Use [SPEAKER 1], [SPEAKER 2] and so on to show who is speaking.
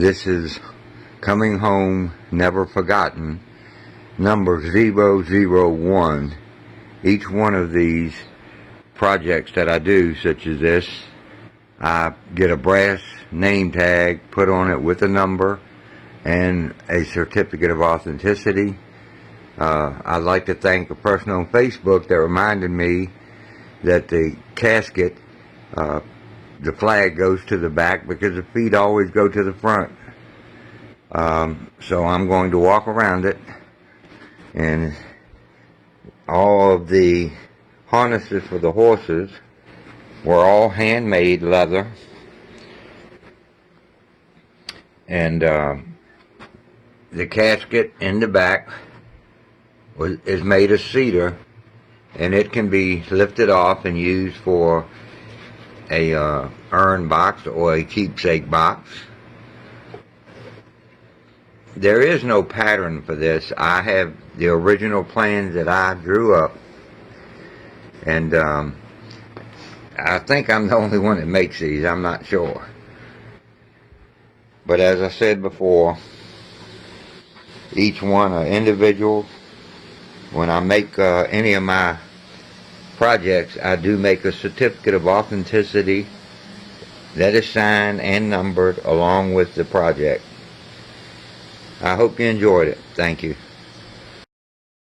[SPEAKER 1] This is Coming Home Never Forgotten, number 001. Each one of these projects that I do, such as this, I get a brass name tag put on it with a number and a certificate of authenticity. I'd like to thank a person on Facebook that reminded me that the casket, the flag goes to the back because the feet always go to the front. So I'm going to walk around it, and all of the harnesses for the horses were all handmade leather, and the casket in the back is made of cedar, and it can be lifted off and used for a urn box or a keepsake box. There is no pattern for this. I have the original plans that I drew up, and I think I'm the only one that makes these. I'm not sure. But as I said before, each one are individual. When I make any of my projects, I do make a certificate of authenticity that is signed and numbered along with the project. I hope you enjoyed it. Thank you.